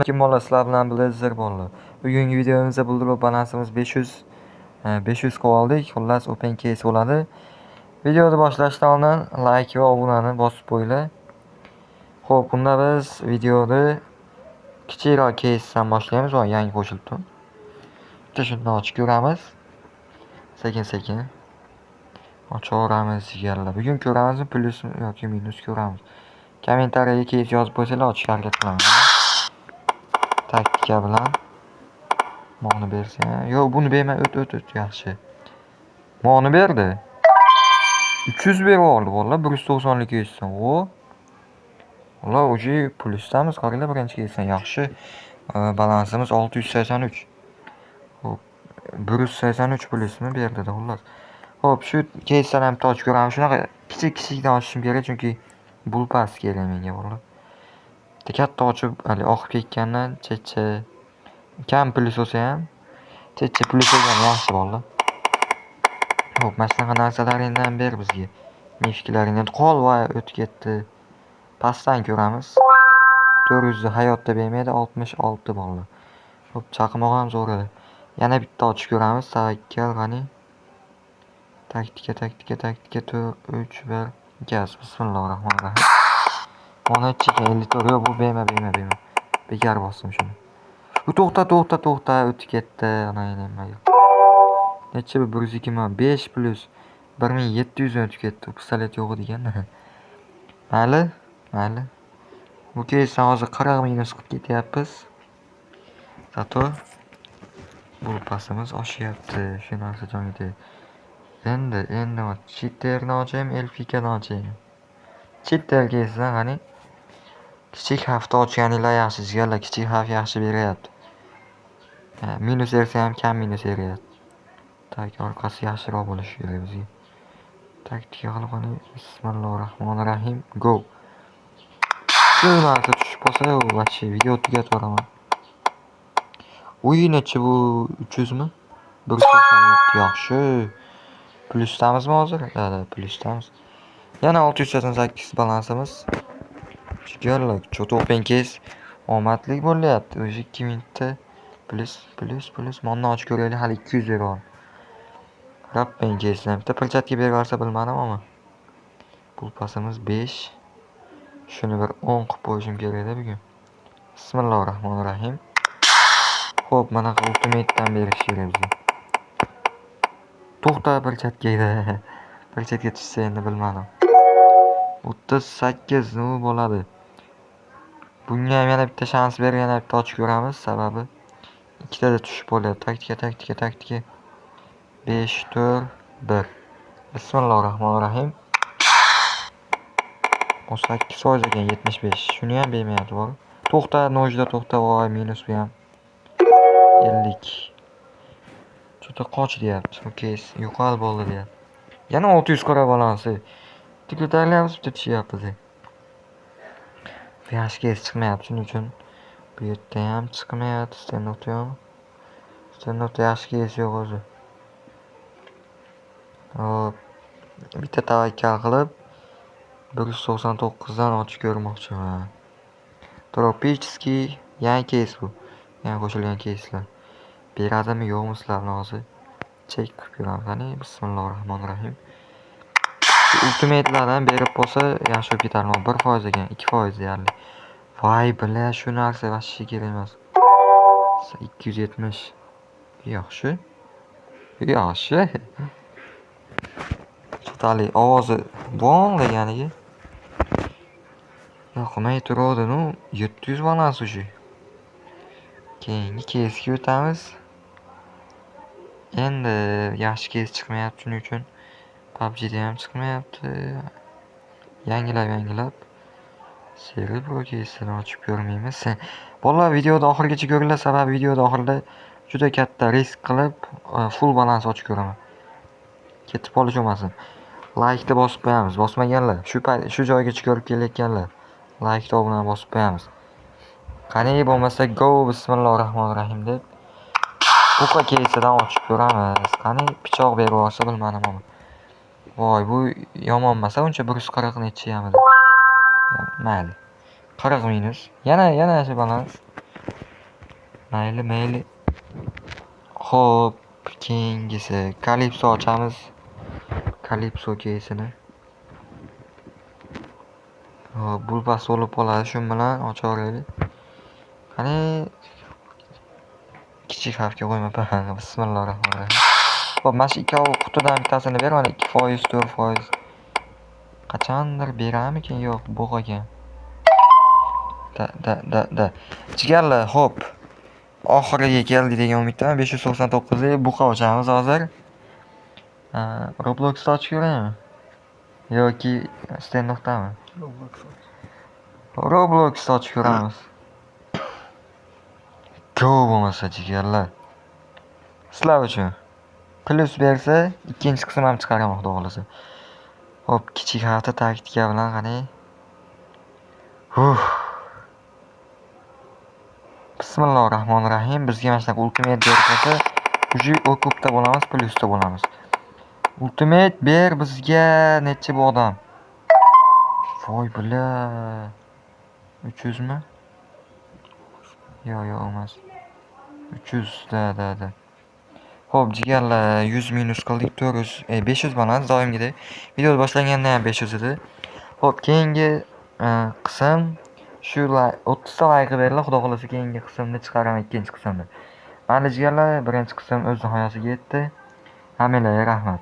Mola sizlar bilan Blazer bo'ldi. Bugungi videomizda buldirib balansimiz 500 oldik. Xullas open case bo'ladi. Videoni boshlashdan oldin like va obunani bosib qo'yinglar. Xo'p, bunda biz videoni kichikroq casedan boshlaymiz va yangi qo'shilibdi. Bitta shuni ochib ko'ramiz. Sekin-sekin ochaveramiz deganlar. Bugun ko'ramizmi, plyus yoki minus ko'ramiz. Kommentariyaga case yozib qo'ysanglar ochishga harakat qilaman. Taktika bilan mog'ni bersa, yo'q buni berma, o't yaxshi. Mog'ni berdi. 300 berib oldi vallahi 190 lik yesdan. O. Vallahi o'ji plyusdamiz, qaranglar birinchi kelsan yaxshi. Balansimiz 683. Xo'p, 183 plyusmi berdi da xullas. Xo'p, shu casedan ham ochib ko'ramiz. Shunaqa kichik-kichikdan ochishim kerak chunki bul pas kerak menga vallahi. Katta ochib, hali oqib ketgandan checha kam plyus olsa ham checha plyus olgan yaxshi vallahi. Xo'p, mana shunaqa narsalaringdan ber bizga. Mishkilaringdan qol va o'tib ketdi. Pastdan ko'ramiz. 400 hayotda bermaydi, 66 vallahi. Xo'p, chaqmoq ham zo'r edi. Yana bitta ochib ko'ramiz. Tavakkal qani. Taktika 4 3 1 gaz. Bismillahirrohmanirrohim. Mana chiqin 54 yo'q, bu berma. Bekar bosdim shuni. Bu to'xta o'tib ketdi. Ana nimaga. Necha bu 102 mi? 5 plus 1700 o'tib ketdi. Pistolet yo'q degan. Mayli. Bu keysdan hozir 40 minus qilib ketyapmiz. Zato bu pasimiz oshyapti. Shu narsa joyida. Endi cheaterni ochaymi, elfikani ochaymi? Cheater keysdan qani kichik hafta ochganinglar yaxshi jigarlar, kichik xavf yaxshi beryapti. Minus bersa ham kam minus beryapti. Tak, orqasi yaxshiroq bo'lishi kerak bizga. Taktika qilib qani. Bismillahirrohmanirrohim. Go. Shu narsa tushib qolsa, vachi video tugatib yuboraman. Necha bu 300 mi? 187 yaxshi. Plyusdamizmi hozir? Ha, plyusdamiz. Yana 688 balansimiz. Jigarlar, cho'ta open case omadli bo'lyapti. O'zi 2000 ta plus monni ochib ko'raylik, hali 200 bor. Open case'dan bitta pulchatga berarsa bilmadim ama. Pul pasimiz 5. Shuni bir 10 qilib qo'yishim kerak edi bugun. Bismillahirrohmanirrohim. Xo'p, mana ultimate'dan berish kerak bizga. To'xta pulchatga edi. Pulchatga tushsa endi bilmadim. 38 nima bo'ladi? Bunga ham yana bitta shans ber, yana bitta ochib ko'ramiz. Sababi ikkitada tushib qolyapti. Taktika. 5 4 1. Bismillahirrohmanirrohim. 8% ekan 75. Shuni ham bermayapti bor. To'xta, nojda to'xta, voy minus bu ham. 50. Cho'ta qoch deyapti. Okey, yo'qol bo'ldi deyapti. Yana 600 qora balansi. Tiklarlarimiz tutishyapti. Yaxshi kes chiqmayapti, shuning uchun bu yerda ham chiqmayapti. Stand-up yaxshi kes yo'q o'zi. Hop. Bitta tavakkal qilib 199 dan ochib ko'rmoqchiman. Tropichskiy yangi case bu. Yangi qo'shilgan case'lar. Beradimi yo'qmi sizlarni hozir? Check qilib ko'ramiz. Qani, bismillahirrohmanirrohim. Ultimate'lardan berib bo'lsa yaxshi bo'lib ketardi. 1% ekan, 2% deyarli. Voy, bila shu narsa vashshi kerak emas. 270. Yaxshi. Totali ovozi bon deganiga. Yoqmay turadi, 700 balans uji. Keyingi case'ga o'tamiz. Endi yaxshi case chiqmayapti, shuning uchun PUBG'da ham chiqmayapti. Yangilab seri pro case'ni ochib ko'rmaymiz. Vallahi videoda oxirigacha ko'ringlar, sababi videoda oxirida juda katta risk qilib full balans ochib ko'raman. Ketib qolish olmasin. Like'ni bosib qo'yamiz. Bosmaganlar, shu joygacha ko'rib kelayotganlar, like'ni obunani bosib qo'yamiz. Qani bo'lmasa go bismillahirrohmanirrohim deb bu case'dan ochib ko'ramiz. Qani pichoq berib olsa bilmadim ama. Voy, bu yomon emas, uncha 140 necha ham edi. Mayli. 40 minus. Yana shu balans. Mayli. Xo'p, keyingisi Calypso ochamiz. Calypso keysini. Hop, bulbas bo'lib qoladi. Shu bilan ochaveraylik. Qani kichik harfga qo'yma. Bismillahirrohmanirrohim. Hop, mana shu ikkovi qutidan bittasini ber, mana 2%, 4%. Qachondir beramikin? Yo'q, bo'g'agan. Da. Jigarlar, hop. Oxiriga keldi degan umiddaman. 599 buqa ochamiz hozir. Roblox ochib ko'raymi? Yoki Stand.'dami? Roblox ochib ko'ramiz. Go bo'lmasa jigarlar. Sizlar uchun plus bersa, ikkinchi qism ham chiqaraman xudo xolasa. Hop, kichik harfda taktika bilan qani. Bismillahirrohmanirrohim. Bizga mana shunaqa ultimate bersa, uji o'kubda bo'lamiz, plusda bo'lamiz. Ultimate ber bizga necha bu odam? Voy bula. 300 mi? Yo'q, emas. 300 da. Hop, jigarlar 100 minus qildik. 400, 500 bo'ladi doimgidek. Video boshlanganda ham 500 edi. Hop, keyingi qism shu 30 ta like beringlar, xudo xolasa keyingi qismni chiqaraman, ikkinchi qismni. Mayli jigarlar, birinchi qism o'z nihoyasiga yetdi. Hammalarga rahmat.